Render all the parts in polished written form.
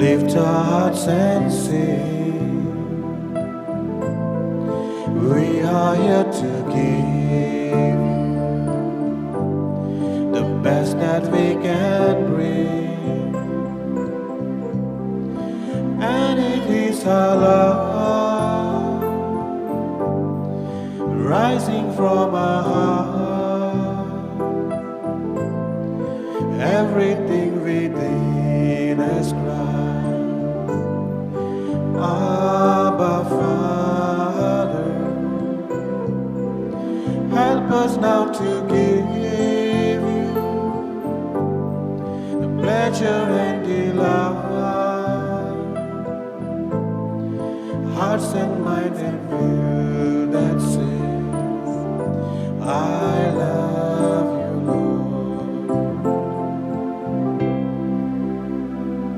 Lift our hearts and sing. We are here to give the best that we can bring, and it is our love rising from our heart. Everything within us cries, Abba Father, help us now to give you the pleasure and delight, hearts and minds and will that say, I love you, Lord.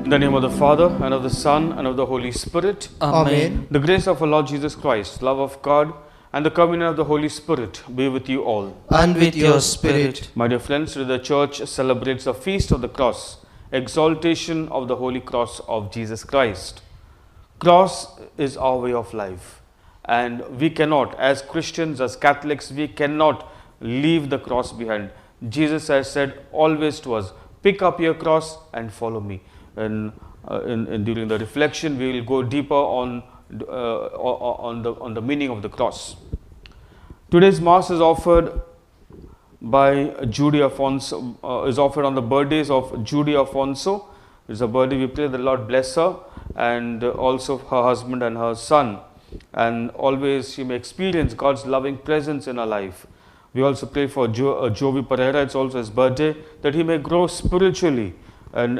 In the name of the Father, and of the Son, and of the Holy Spirit. Amen. The grace of our Lord Jesus Christ, love of God, and the communion of the Holy Spirit be with you all. And with your spirit. My dear friends, the Church celebrates the Feast of the Cross, exaltation of the Holy Cross of Jesus Christ. Cross is our way of life, and we cannot, as Christians, as Catholics, we cannot leave the cross behind. Jesus has said always to us, pick up your cross and follow me. And during the reflection, we will go deeper on the meaning of the cross. Today's Mass is offered by Judy Afonso, is offered on the birthdays of Judy Afonso. It's a birthday. We pray the Lord bless her, and also her husband and her son, and always she may experience God's loving presence in her life. We also pray for Jovi Pereira. It's also his birthday, that he may grow spiritually. And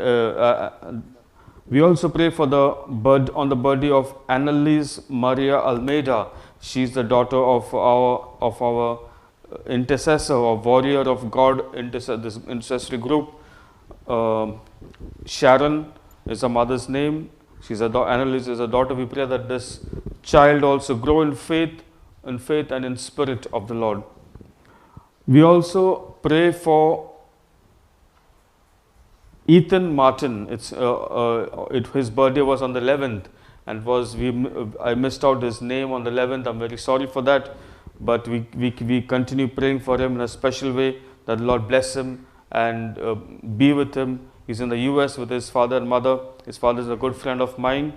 we also pray for on the birthday of Annalise Maria Almeida. She's the daughter of our intercessor or warrior of God, this intercessory group. Sharon is her mother's name. Annalise is a daughter. We pray that this child also grow in faith and in spirit of the Lord. We also pray for Ethan Martin. His birthday was on the 11th, and I missed out his name on the 11th. I'm very sorry for that, but we continue praying for him in a special way, that the Lord bless him and be with him. He's in the US with his father and mother. His father is a good friend of mine.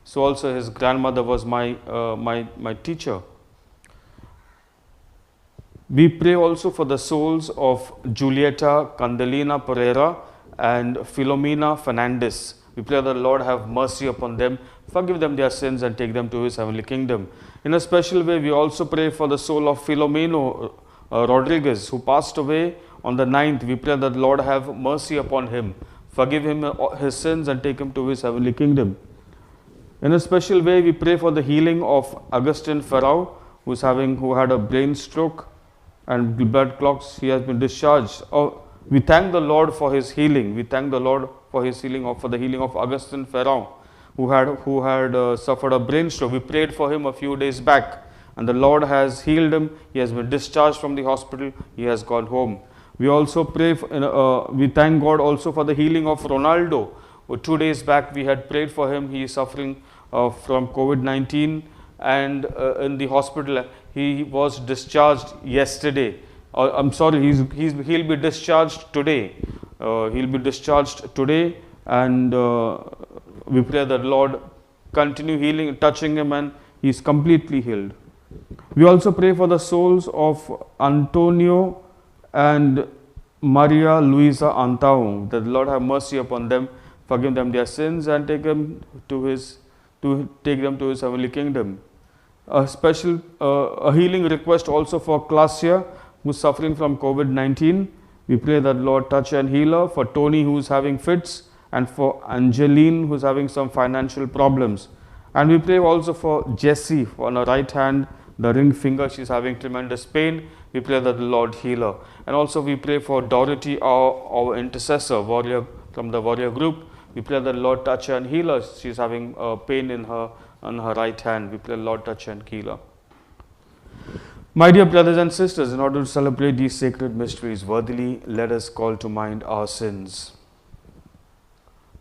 So also his grandmother was my teacher. We pray also for the souls of Julieta Candelina Pereira and Filomena Fernandez. We pray that the Lord have mercy upon them, forgive them their sins, and take them to His heavenly kingdom. In a special way, we also pray for the soul of Filomeno Rodriguez, who passed away on the 9th. We pray that the Lord have mercy upon him, forgive him his sins, and take him to His heavenly kingdom. In a special way, we pray for the healing of Augustine Ferrao, who had a brain stroke and blood clots. He has been discharged. We thank the Lord for his healing. We thank the Lord for his healing, for the healing of Augustine Ferrao, who had suffered a brain stroke. We prayed for him a few days back, and the Lord has healed him. He has been discharged from the hospital. He has gone home. We also pray. We thank God also for the healing of Ronaldo. 2 days back we had prayed for him. He is suffering from COVID-19, and in the hospital. He was discharged yesterday. He'll be discharged today. He'll be discharged today, and we pray that Lord continue healing, touching him, and he's completely healed. We also pray for the souls of Antonio and Maria Luisa Antao, that the Lord have mercy upon them, forgive them their sins, and take them to His heavenly kingdom. A healing request also for Clasia, who is suffering from COVID-19. We pray that Lord touch and heal her. For Tony, who is having fits, and for Angeline, who is having some financial problems. And we pray also for Jessie, on her right hand, the ring finger, she is having tremendous pain. We pray that the Lord heal her. And also we pray for Dorothy, our intercessor, warrior from the warrior group. We pray that the Lord touch her and heal her. She is having pain on her right hand. We pray the Lord touch her and heal her. My dear brothers and sisters, in order to celebrate these sacred mysteries worthily, let us call to mind our sins.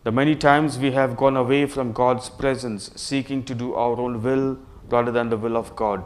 The many times we have gone away from God's presence, seeking to do our own will rather than the will of God.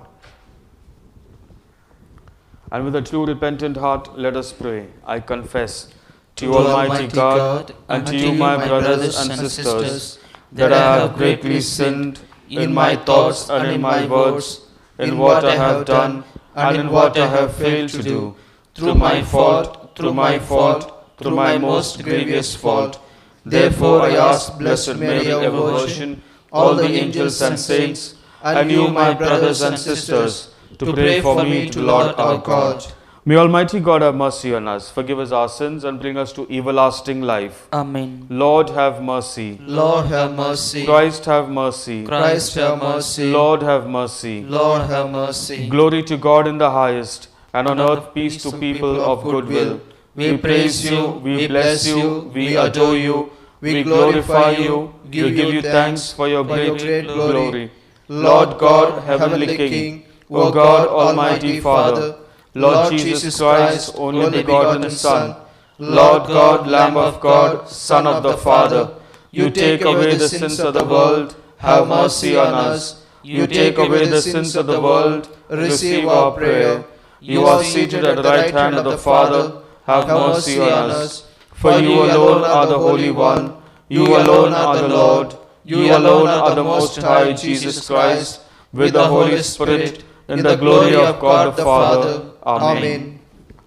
And with a true repentant heart, let us pray. I confess to you, Almighty God, and to you, my brothers and sisters, that I have greatly sinned in my thoughts and in my words, in what I have done and in what I have failed to do, through my fault, through my most grievous fault. Therefore I ask Blessed Mary, our Virgin, all the angels and saints, and you, my brothers and sisters, to pray for me to Lord our God. May Almighty God have mercy on us, forgive us our sins, and bring us to everlasting life. Amen. Lord have mercy. Lord have mercy. Christ have mercy. Christ have mercy. Lord have mercy. Lord have mercy. Glory to God in the highest, and on earth peace to people of good will. We praise you, we bless you, we adore you, we glorify you, we give you thanks for your great glory. Lord God, heavenly King, O God, Almighty Father, Lord Jesus Christ, only begotten Son, Lord God, Lamb of God, Son of the Father, you take away the sins of the world, have mercy on us. You take away the sins of the world, receive our prayer. You are seated at the right hand of the Father, have mercy on us. For you alone are the Holy One, you alone are the Lord, you alone are the Most High Jesus Christ, with the Holy Spirit, in the glory of God the Father. Amen.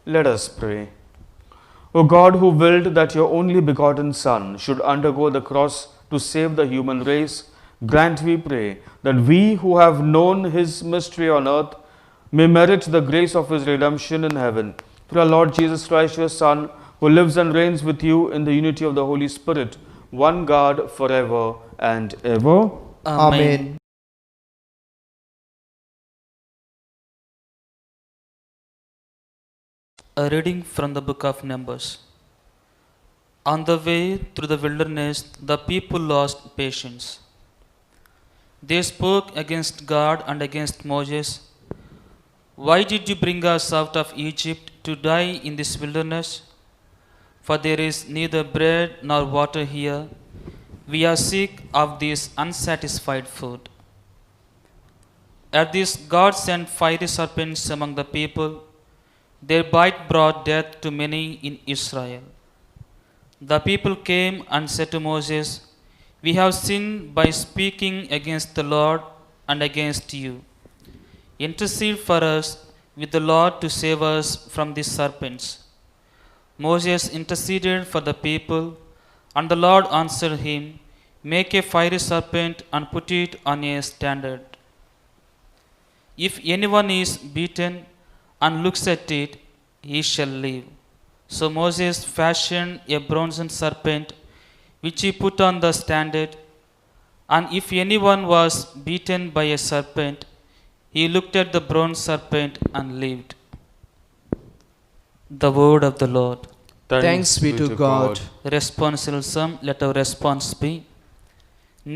Let us pray. O God, who willed that your only begotten Son should undergo the cross to save the human race, grant, we pray, that we who have known his mystery on earth may merit the grace of his redemption in heaven. Through our Lord Jesus Christ, your Son, who lives and reigns with you in the unity of the Holy Spirit, one God, forever and ever. Amen. A reading from the book of Numbers. On the way through the wilderness, the people lost patience. They spoke against God and against Moses. Why did you bring us out of Egypt to die in this wilderness? For there is neither bread nor water here. We are sick of this unsatisfied food. At this, God sent fiery serpents among the people. Their bite brought death to many in Israel. The people came and said to Moses, "We have sinned by speaking against the Lord and against you. Intercede for us with the Lord to save us from these serpents." Moses interceded for the people, and the Lord answered him, "Make a fiery serpent and put it on a standard. If anyone is beaten and looks at it, he shall live." So Moses fashioned a bronze serpent, which he put on the standard. And if anyone was beaten by a serpent, he looked at the bronze serpent and lived. The word of the Lord. Thanks be to God. Responsorial psalm, let our response be,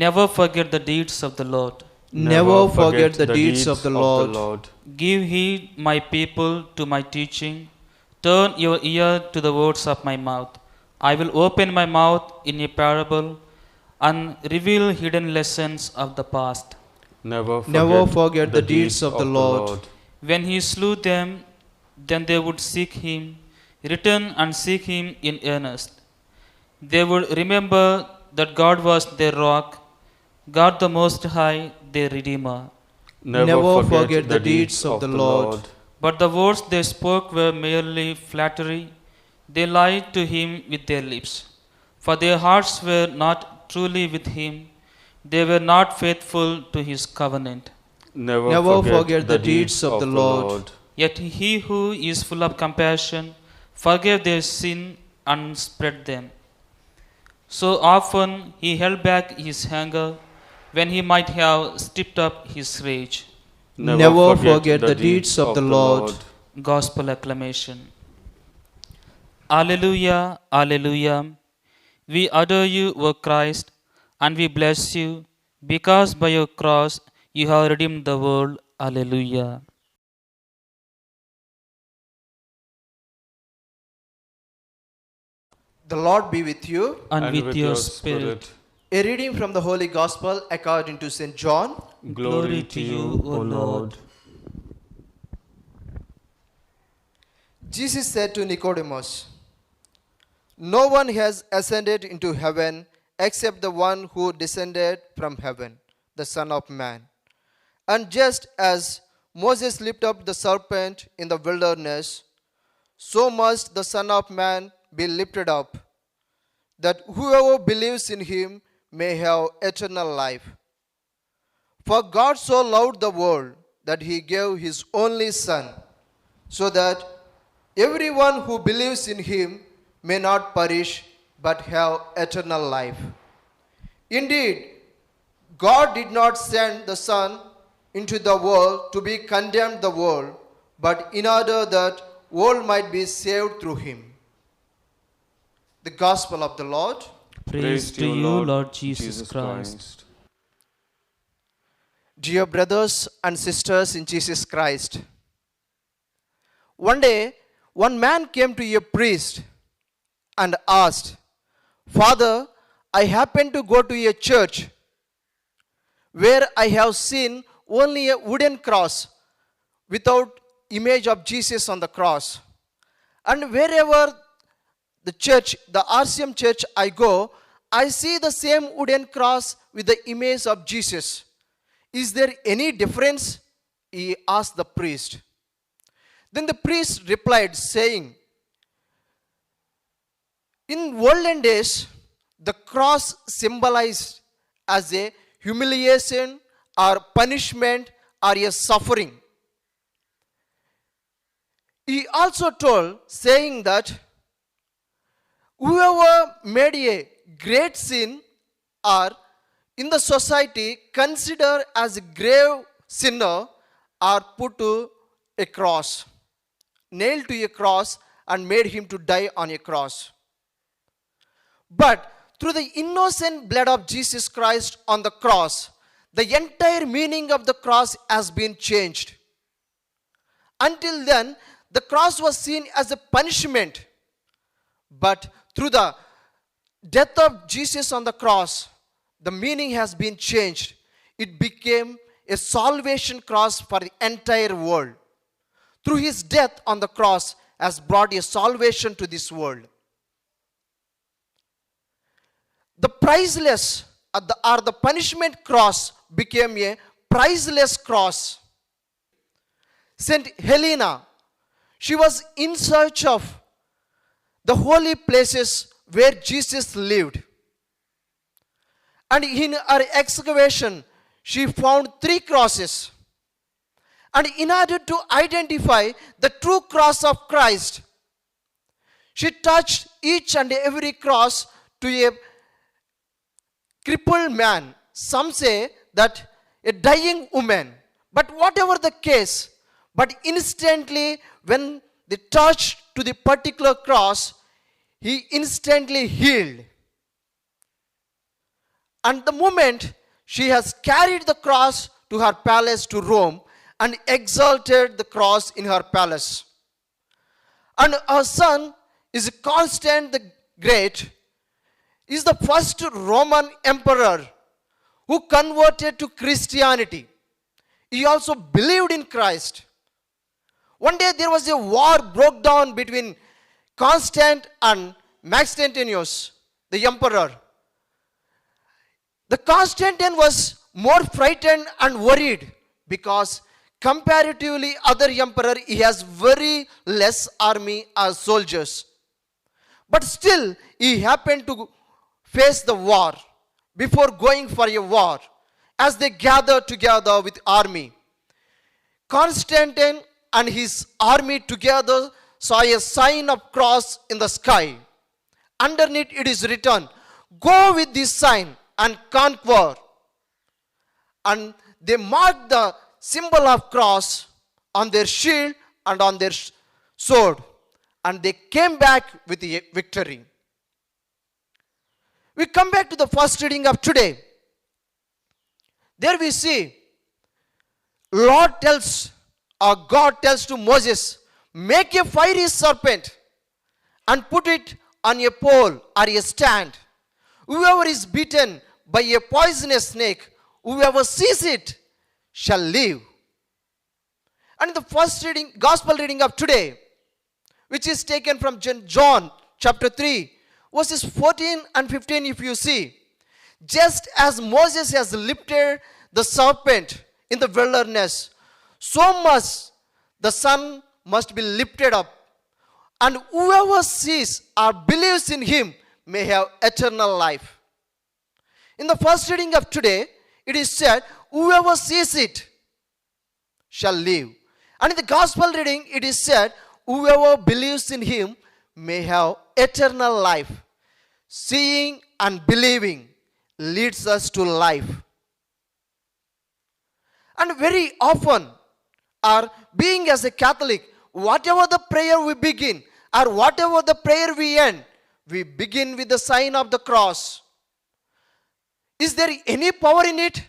never forget the deeds of the Lord. Never forget the deeds of the Lord. Give heed, my people, to my teaching. Turn your ear to the words of my mouth. I will open my mouth in a parable and reveal hidden lessons of the past. Never forget the deeds of the Lord. When he slew them, then they would seek him, return and seek him in earnest. They would remember that God was their rock, God the Most High, their Redeemer. Never forget the deeds of the Lord. But the words they spoke were merely flattery. They lied to him with their lips. For their hearts were not truly with him. They were not faithful to his covenant. Never forget the deeds of the Lord. Yet he who is full of compassion forgave their sin and spread them. So often he held back his anger when he might have stirred up his rage. Never forget the deeds of the Lord. Gospel acclamation. Alleluia, Alleluia. We adore you, O Christ, and we bless you, because by your cross you have redeemed the world. Alleluia. The Lord be with you. and with your spirit. A reading from the Holy Gospel according to St. John. Glory to you, O Lord. Jesus said to Nicodemus, "No one has ascended into heaven except the one who descended from heaven, the Son of Man. And just as Moses lifted up the serpent in the wilderness, so must the Son of Man be lifted up, that whoever believes in him may have eternal life. For God so loved the world that he gave his only Son, so that everyone who believes in him may not perish but have eternal life. Indeed, God did not send the Son into the world to be condemned the world, but in order that world might be saved through him." The Gospel of the Lord. Praise to you, Lord Jesus Christ. Dear brothers and sisters in Jesus Christ, one day, one man came to a priest and asked, "Father, I happen to go to a church where I have seen only a wooden cross without image of Jesus on the cross. And wherever the church, the RCM church I go, I see the same wooden cross with the image of Jesus. Is there any difference?" he asked the priest. Then the priest replied, saying, "In olden days, the cross symbolized as a humiliation or punishment or a suffering." He also told, saying that whoever made a great sin or in the society considered as a grave sinner are put to a cross, nailed to a cross, and made him to die on a cross. But through the innocent blood of Jesus Christ on the cross, the entire meaning of the cross has been changed. Until then, the cross was seen as a punishment. But through the death of Jesus on the cross, the meaning has been changed. It became a salvation cross for the entire world. Through his death on the cross has brought a salvation to this world. The priceless or the punishment cross became a priceless cross. Saint Helena, she was in search of the holy places where Jesus lived. And in her excavation, she found 3 crosses. And in order to identify the true cross of Christ, she touched each and every cross to a crippled man. Some say that a dying woman. But whatever the case, but instantly when they touched to the particular cross, he instantly healed. And the moment she has carried the cross to her palace to Rome and exalted the cross in her palace. And her son is Constantine the Great, is the first Roman emperor who converted to Christianity. He also believed in Christ. One day there was a war broke down between Constantine and Maxentius, the emperor. The Constantine was more frightened and worried because comparatively other emperor, he has very less army as soldiers. But still he happened to face the war. Before going for a war, as they gathered together with army, Constantine and his army together saw a sign of cross in the sky. Underneath it is written, "Go with this sign and conquer." And they marked the symbol of cross on their shield and on their sword. And they came back with a victory. We come back to the first reading of today. There we see, God tells to Moses, "Make a fiery serpent and put it on a pole or a stand. Whoever is bitten by a poisonous snake, whoever sees it shall live. And the first reading, gospel reading of today, which is taken from John chapter 3, verses 14 and 15, if you see. Just as Moses has lifted the serpent in the wilderness, so much the Son must be lifted up. And whoever sees or believes in him may have eternal life. In the first reading of today, it is said, whoever sees it shall live. And in the gospel reading, it is said, whoever believes in him may have eternal life. Seeing and believing leads us to life. And very often, or being as a Catholic, whatever the prayer we begin, or whatever the prayer we end, we begin with the sign of the cross. Is there any power in it?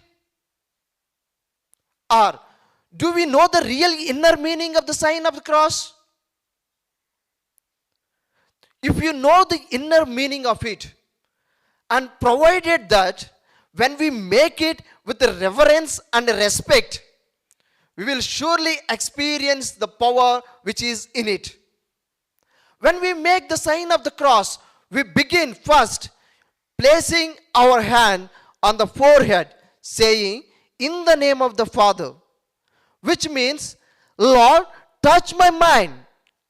Or do we know the real inner meaning of the sign of the cross? If you know the inner meaning of it, and provided that when we make it with reverence and respect, we will surely experience the power which is in it. When we make the sign of the cross, we begin first placing our hand on the forehead, saying, in the name of the Father, which means, Lord, touch my mind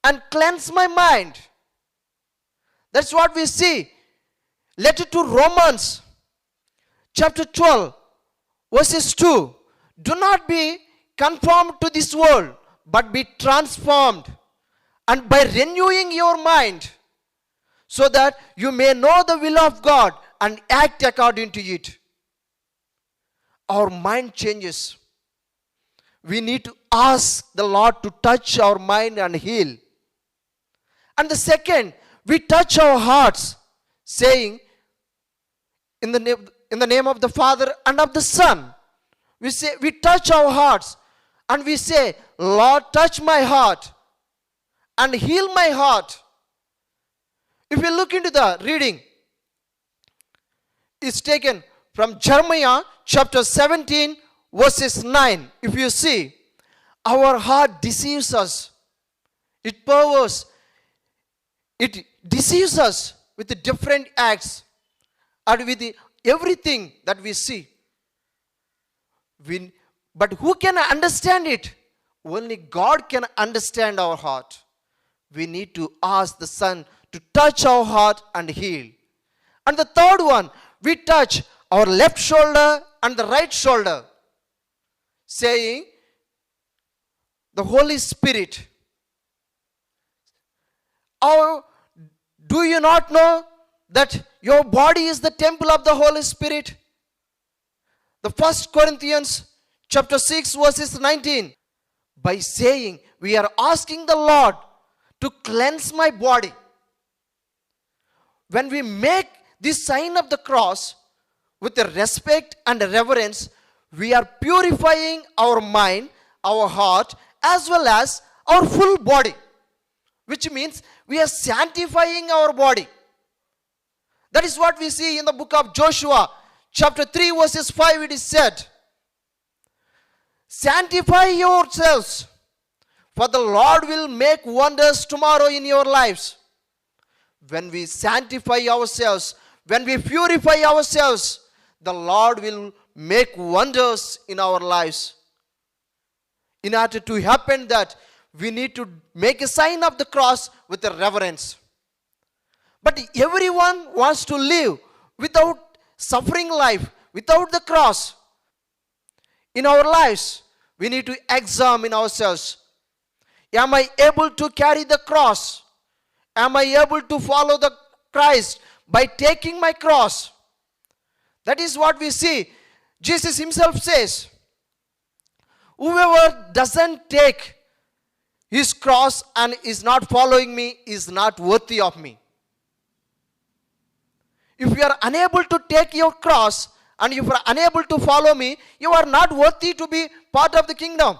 and cleanse my mind. That's what we see. Letter to Romans, chapter 12, verses 2. Do not be conformed to this world, but be transformed, and by renewing your mind, so that you may know the will of God and act according to it. Our mind changes. We need to ask the Lord to touch our mind and heal. And the second, we touch our hearts, saying, in the name of the Father and of the Son. We touch our hearts and we say, Lord, touch my heart and heal my heart. If you look into the reading, it's taken from Jeremiah chapter 17, verses 9. If you see, our heart deceives us. It perverts. It deceives us with the different acts and with everything that we see. But who can understand it? Only God can understand our heart. We need to ask the Son to touch our heart and heal. And the third one, we touch our left shoulder and the right shoulder, saying, the Holy Spirit. Or do you not know that your body is the temple of the Holy Spirit? The 1 Corinthians chapter 6, verses 19. By saying, we are asking the Lord to cleanse my body. When we make this sign of the cross with the respect and reverence, we are purifying our mind, our heart, as well as our full body. Which means we are sanctifying our body. That is what we see in the book of Joshua, chapter 3, verses 5, it is said, sanctify yourselves, for the Lord will make wonders tomorrow in your lives. When we sanctify ourselves, when we purify ourselves, the Lord will make wonders in our lives. In order to happen that, we need to make a sign of the cross with a reverence. But everyone wants to live without suffering life, without the cross. In our lives, we need to examine ourselves. Am I able to carry the cross? Am I able to follow the Christ by taking my cross? That is what we see. Jesus himself says, whoever doesn't take his cross and is not following me is not worthy of me. If you are unable to take your cross and if you are unable to follow me, you are not worthy to be part of the kingdom.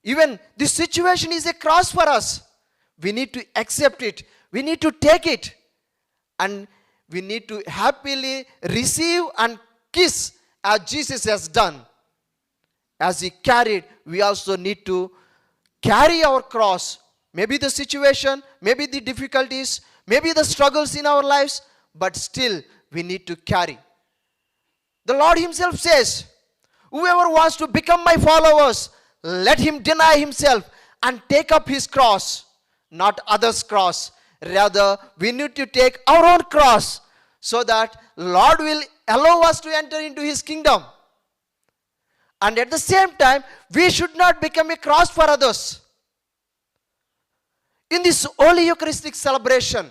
Even this situation is a cross for us. We need to accept it. We need to take it and we need to happily receive and kiss as Jesus has done. As he carried, we also need to carry our cross. Maybe the situation, maybe the difficulties, maybe the struggles in our lives, but still we need to carry. The Lord himself says, whoever wants to become my followers, let him deny himself and take up his cross, not others' cross. Rather, we need to take our own cross so that Lord will allow us to enter into his kingdom. And at the same time, we should not become a cross for others. In this Holy Eucharistic celebration,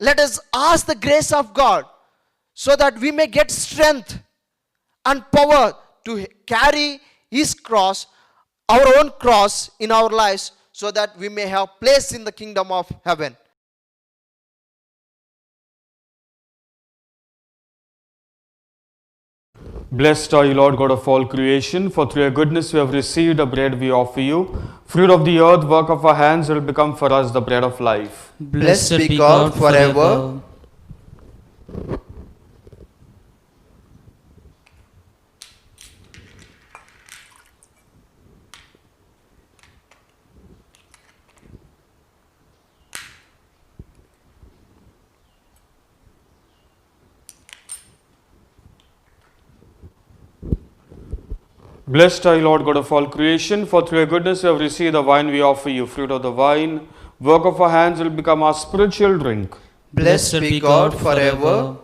let us ask the grace of God so that we may get strength and power to carry his cross, our own cross in our lives, so that we may have place in the kingdom of heaven. Blessed are you, Lord God of all creation, for through your goodness we have received the bread we offer you. Fruit of the earth, work of our hands, will become for us the bread of life. Blessed be God forever. Blessed are you, Lord God of all creation, for through your goodness we have received the wine we offer you. Fruit of the vine, work of our hands, will become our spiritual drink. Blessed be God forever.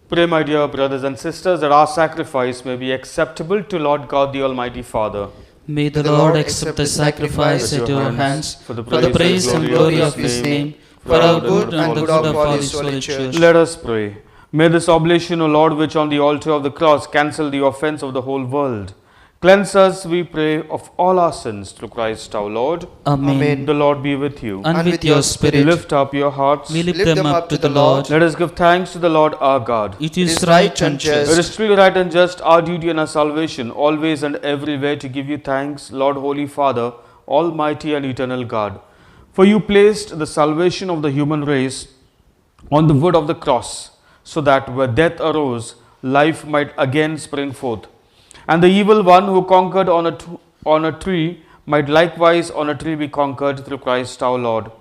Pray, my dear brothers and sisters, that our sacrifice may be acceptable to Lord God the Almighty Father. May the Lord accept the sacrifice at your hands for the praise and glory of his name, for our good and the good of all his holy church. Let us pray. May this oblation, O Lord, which on the altar of the cross cancel the offense of the whole world, cleanse us, we pray, of all our sins through Christ our Lord. Amen. The Lord be with you. And with your spirit, Lift up your hearts. we lift them up to the Lord. Let us give thanks to the Lord our God. It is right and It just. is truly right and just, our duty and our salvation, always and everywhere to give you thanks, Lord, Holy Father, Almighty and eternal God. For you placed the salvation of the human race on the wood of the cross, so that where death arose, life might again spring forth. And the evil one who conquered on a tree might likewise on a tree be conquered through Christ our Lord.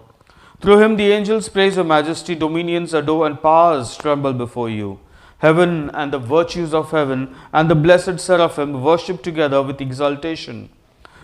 Through him the angels praise your majesty, dominions adore, and powers tremble before you. Heaven and the virtues of heaven and the blessed seraphim worship together with exultation.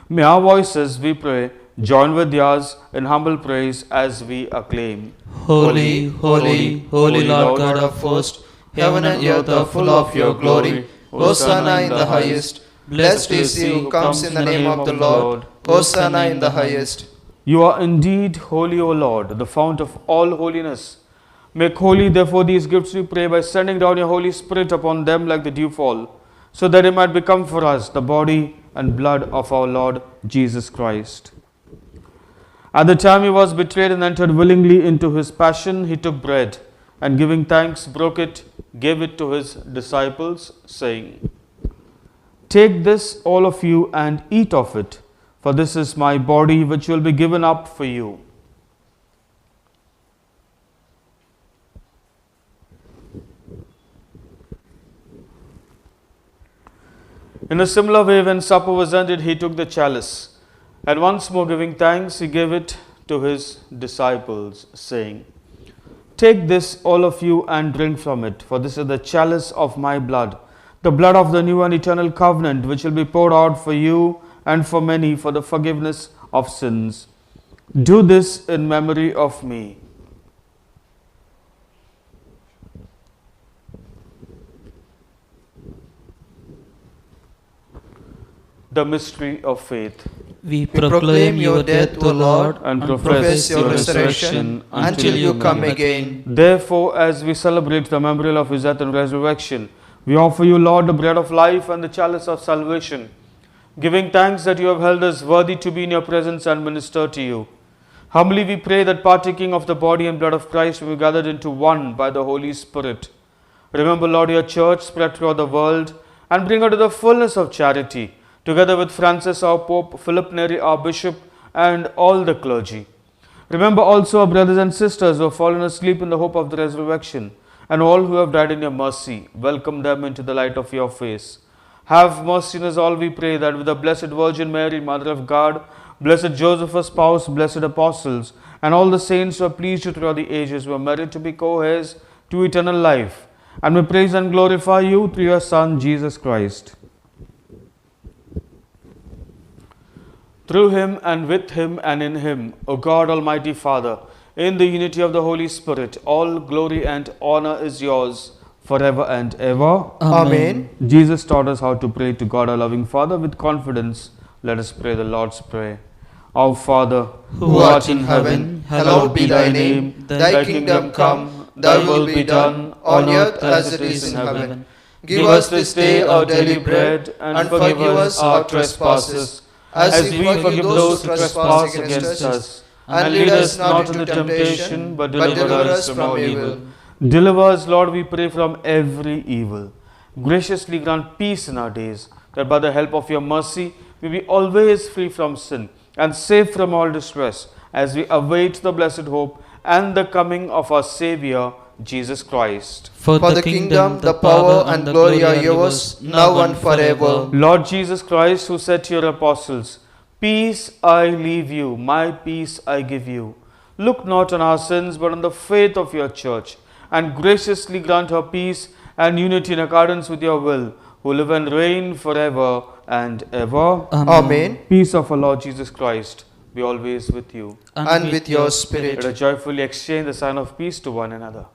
May our voices, we pray, join with yours in humble praise as we acclaim. Holy, holy, holy Lord God of hosts, heaven and earth are full of your glory. Hosanna in the highest. Blessed is he who comes in the name of the Lord. Hosanna in the highest. You are indeed holy, O Lord, the fount of all holiness. Make holy, therefore, these gifts, we pray, by sending down your Holy Spirit upon them like the dewfall, so that it might become for us the body and blood of our Lord Jesus Christ. At the time he was betrayed and entered willingly into his passion, he took bread, and giving thanks, broke it, gave it to his disciples, saying, Take this, all of you, and eat of it, for this is my body which will be given up for you. In a similar way, when supper was ended, he took the chalice, and once more giving thanks, he gave it to his disciples, saying, Take this, all of you, and drink from it, for this is the chalice of my blood, the blood of the new and eternal covenant, which will be poured out for you and for many for the forgiveness of sins. Do this in memory of me. The mystery of faith. We proclaim your death, O Lord, and profess your resurrection until you come again. Therefore, as we celebrate the memorial of his death and resurrection, we offer you, Lord, the bread of life and the chalice of salvation, giving thanks that you have held us worthy to be in your presence and minister to you. Humbly we pray that partaking of the body and blood of Christ, we be gathered into one by the Holy Spirit. Remember, Lord, your church spread throughout the world and bring her to the fullness of charity, together with Francis, our Pope, Philip Neri, our Bishop, and all the clergy. Remember also our brothers and sisters who have fallen asleep in the hope of the resurrection, and all who have died in your mercy. Welcome them into the light of your face. Have mercy on us all, we pray, that with the Blessed Virgin Mary, Mother of God, Blessed Joseph, her spouse, blessed apostles, and all the saints who are pleased you throughout the ages, who are merited to be co-heirs to eternal life, and we praise and glorify you through your Son, Jesus Christ. Through him and with him and in him, O God, Almighty Father, in the unity of the Holy Spirit, all glory and honor is yours forever and ever. Amen. Jesus taught us how to pray to God, our loving Father, with confidence. Let us pray the Lord's Prayer. Our Father, Who art in heaven, hallowed be thy name. Thy kingdom come, thy will be done, on earth as it is in heaven. Give us this day our daily bread, and forgive us our trespasses, as we forgive those who trespass against us. And lead us not into temptation, but deliver us from evil. Deliver us, Lord, we pray, from every evil. Graciously grant peace in our days, that by the help of your mercy we be always free from sin and safe from all distress, as we await the blessed hope and the coming of our Saviour, Jesus Christ. For the kingdom, the power, and glory are yours, now and forever. Lord Jesus Christ, who said to your apostles, Peace I leave you, my peace I give you. Look not on our sins, but on the faith of your church, and graciously grant her peace and unity in accordance with your will, who live and reign forever and ever. Amen. Peace of our Lord Jesus Christ be always with you. And with your Let spirit. us joyfully exchange the sign of peace to one another.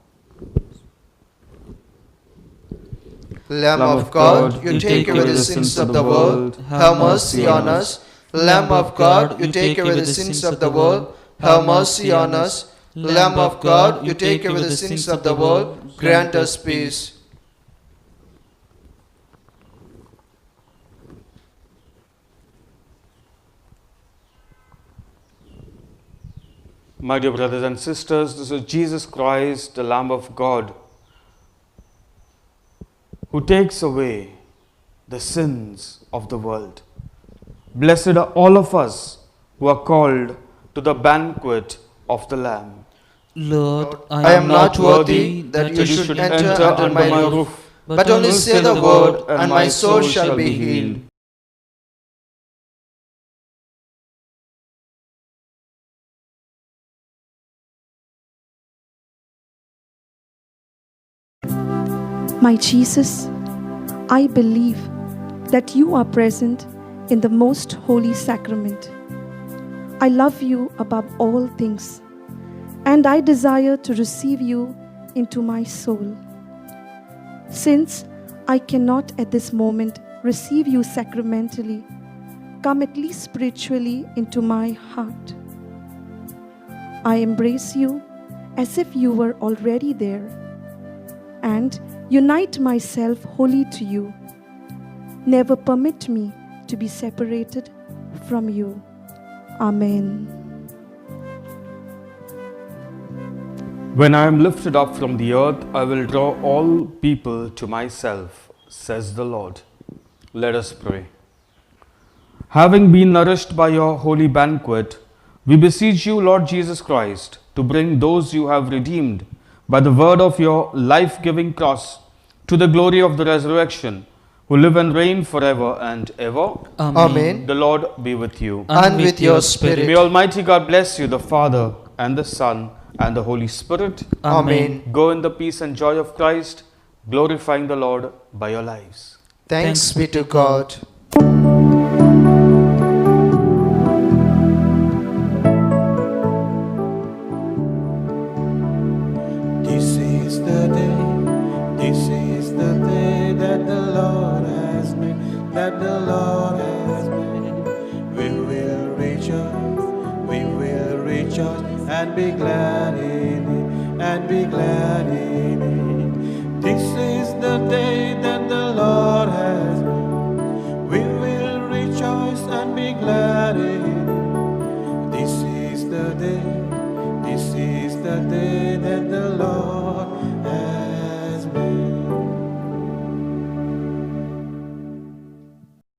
Lamb of God, you take away the sins of the world, have mercy on us. Lamb of God, you take away the sins of the world, have mercy on us. Lamb of God, you take away the sins of the world, grant us peace. My dear brothers and sisters, this is Jesus Christ, the Lamb of God, who takes away the sins of the world. Blessed are all of us who are called to the banquet of the Lamb. Lord, I am not worthy that you should enter under my roof, but only say the word, and my soul shall be healed. My Jesus, I believe that you are present in the most holy sacrament. I love you above all things, and I desire to receive you into my soul. Since I cannot at this moment receive you sacramentally, come at least spiritually into my heart. I embrace you as if you were already there, and unite myself wholly to you. Never permit me to be separated from you. Amen. When I am lifted up from the earth, I will draw all people to myself, says the Lord. Let us pray. Having been nourished by your holy banquet, we beseech you, Lord Jesus Christ, to bring those you have redeemed by the word of your life-giving cross to the glory of the resurrection, who live and reign forever and ever. Amen. The Lord be with you. And with your spirit. May Almighty God bless you, the Father and the Son and the Holy Spirit. Amen. Go in the peace and joy of Christ, glorifying the Lord by your lives. Thanks be to God. This is the day that the Lord has made, that the Lord has made. We will rejoice and be glad in it, and be glad in it. This is the day that the Lord has made. We will rejoice and be glad in it. This is the day